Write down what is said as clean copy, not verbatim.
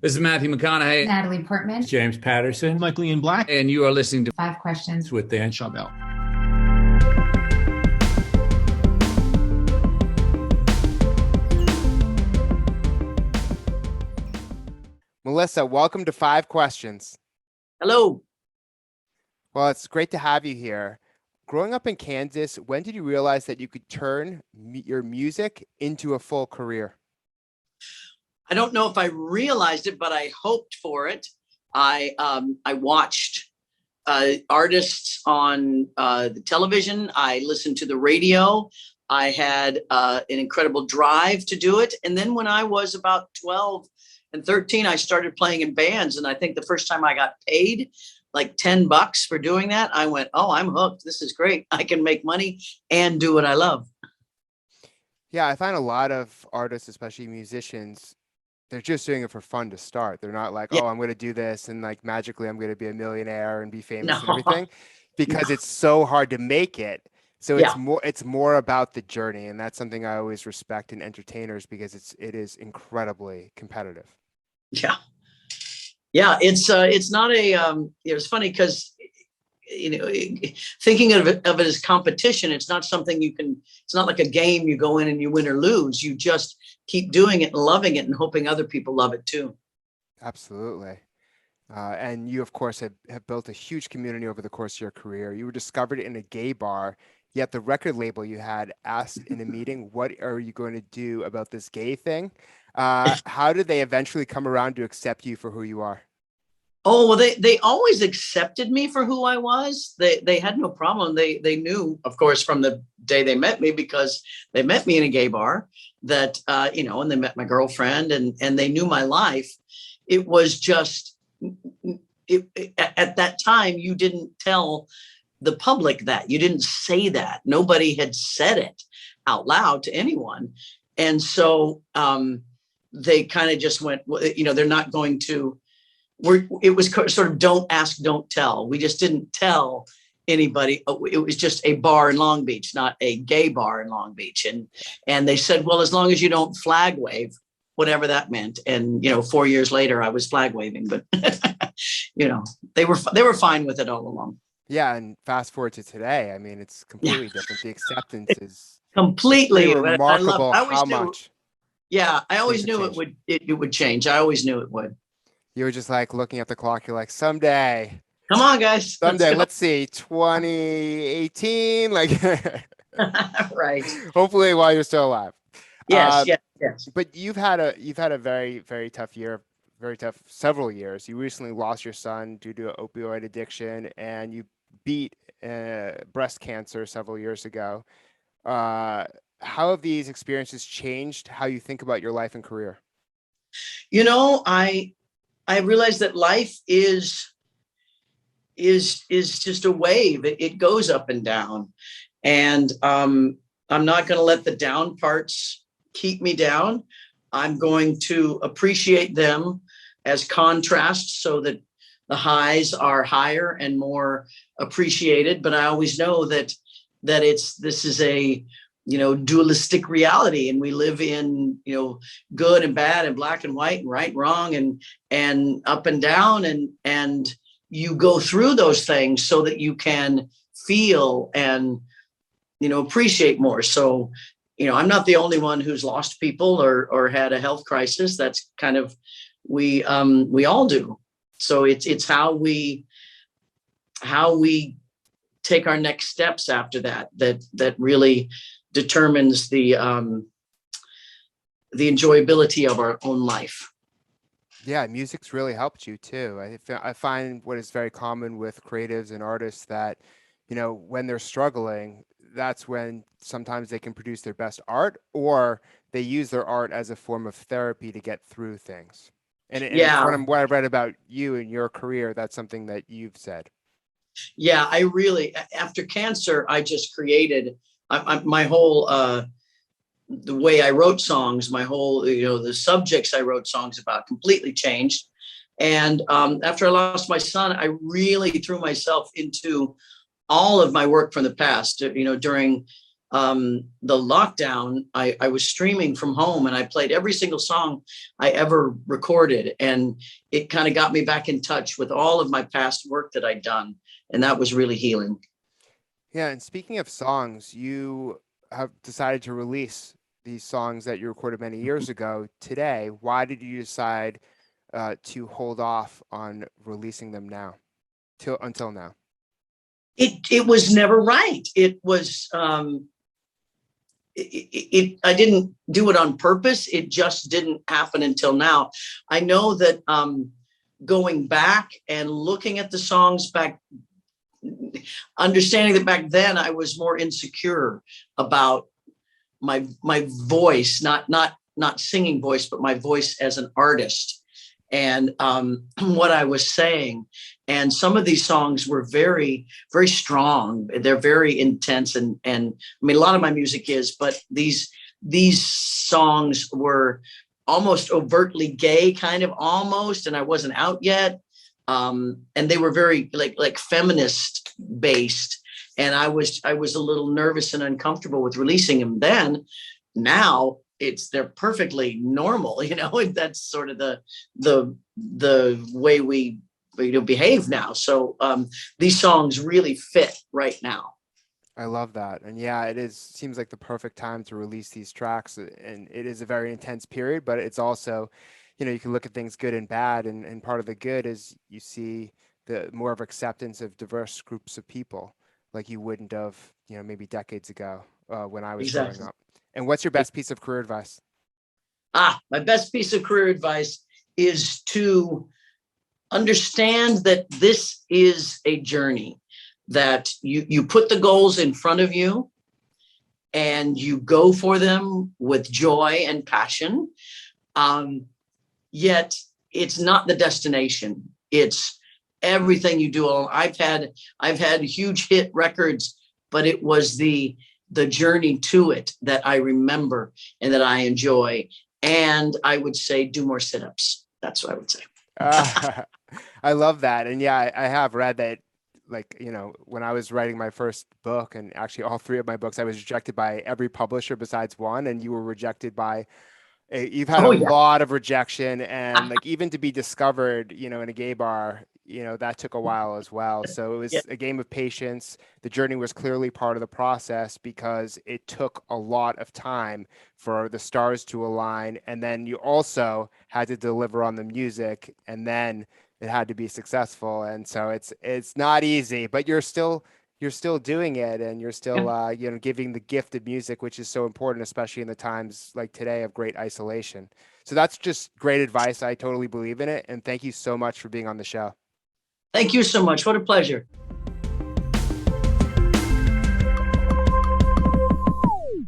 This is Matthew McConaughey. Natalie Portman. James Patterson. Michael Ian Black. And you are listening to Five Questions with Dan Schawbel. Melissa, welcome to Five Questions. Hello. Well, it's great to have you here. Growing up in Kansas, when did you realize that you could turn your music into a full career? I don't know if I realized it, but I hoped for it. I watched artists on the television. I listened to the radio. I had an incredible drive to do it. And then when I was about 12 and 13, I started playing in bands. And I think the first time I got paid like $10 for doing that, I went, oh, I'm hooked. This is great. I can make money and do what I love. Yeah, I find a lot of artists, especially musicians, they're just doing it for fun to start. They're not like, oh, I'm going to do this and like magically I'm going to be a millionaire and be famous and everything, because it's so hard to make it. So it's more about the journey. And that's something I always respect in entertainers, because it is incredibly competitive. Yeah. Yeah. It's not it's funny because, thinking of it as competition, it's not something it's not like a game you go in and you win or lose. You just keep doing it and loving it and hoping other people love it too. Absolutely. And you, of course, have built a huge community over the course of your career. You were discovered in a gay bar, yet the record label you had asked in a meeting, what are you going to do about this gay thing? How did they eventually come around to accept you for who you are? Oh, well, they always accepted me for who I was. They had no problem. They knew, of course, from the day they met me, because they met me in a gay bar, that, and they met my girlfriend and they knew my life. It was just, at that time, you didn't tell the public that. You didn't say that. Nobody had said it out loud to anyone. And so they kind of just went, they're not going to. It was sort of don't ask, don't tell. We just didn't tell anybody. It was just a bar in Long Beach, not a gay bar in Long Beach. And they said, well, as long as you don't flag wave, whatever that meant. And, 4 years later, I was flag waving, but, they were fine with it all along. Yeah. And fast forward to today, I mean, it's completely different. The acceptance is completely remarkable. How much? Yeah. I always knew it would change. I always knew it would. You were just like looking at the clock. You're like, someday. Come on, guys. Someday. Let's see. 2018. Like, right. Hopefully, while you're still alive. Yes. But you've had a very, very tough year. Very tough several years. You recently lost your son due to opioid addiction, and you beat breast cancer several years ago. How have these experiences changed how you think about your life and career? I realized that life is just a wave. It goes up and down, and I'm not going to let the down parts keep me down. I'm going to appreciate them as contrasts, so that the highs are higher and more appreciated. But I always know that this is a dualistic reality, and we live in, good and bad and black and white and right, wrong, and up and down. And you go through those things so that you can feel and, appreciate more. So, I'm not the only one who's lost people or had a health crisis. That's kind of, we all do. So it's how we take our next steps after that really determines the enjoyability of our own life. Yeah, music's really helped you too. I find what is very common with creatives and artists that, when they're struggling, that's when sometimes they can produce their best art, or they use their art as a form of therapy to get through things. And from what I've read about you and your career, that's something that you've said. Yeah, I really, after cancer, I just created my whole, the way I wrote songs, my whole, the subjects I wrote songs about completely changed. And after I lost my son, I really threw myself into all of my work from the past, during the lockdown, I was streaming from home, and I played every single song I ever recorded. And it kind of got me back in touch with all of my past work that I'd done. And that was really healing. Yeah, and speaking of songs, you have decided to release these songs that you recorded many years ago today. Why did you decide to hold off on releasing them now, until now? It was never right. It was I didn't do it on purpose. It just didn't happen until now. I know that going back and looking at the songs back, understanding that back then I was more insecure about my voice, not singing voice, but my voice as an artist, and what I was saying. And some of these songs were very, very strong. They're very intense, and I mean, a lot of my music is, but these songs were almost overtly gay, kind of, almost, and I wasn't out yet. And they were very like feminist based, and I was a little nervous and uncomfortable with releasing them then. Now they're perfectly normal, you know. That's sort of the way we behave now. So these songs really fit right now. I love that. And yeah, seems like the perfect time to release these tracks. And it is a very intense period, but it's also, you can look at things good and bad. And part of the good is you see the more of acceptance of diverse groups of people like you wouldn't have, maybe decades ago when I was growing up. And what's your best piece of career advice? My best piece of career advice is to understand that this is a journey, that you put the goals in front of you and you go for them with joy and passion. Yet it's not the destination. It's everything you do. I've had huge hit records, but it was the journey to it that I remember and that I enjoy. And I would say, do more sit-ups. That's what I would say. I love that. And yeah, I have read that, like, when I was writing my first book, and actually all three of my books, I was rejected by every publisher besides one, and you were rejected by you've had lot of rejection, and like even to be discovered, in a gay bar, that took a while as well. So it was a game of patience. The journey was clearly part of the process because it took a lot of time for the stars to align. And then you also had to deliver on the music, and then it had to be successful. And so it's not easy, but you're still doing it, and you're still, giving the gift of music, which is so important, especially in the times like today of great isolation. So that's just great advice. I totally believe in it. And thank you so much for being on the show. Thank you so much. What a pleasure.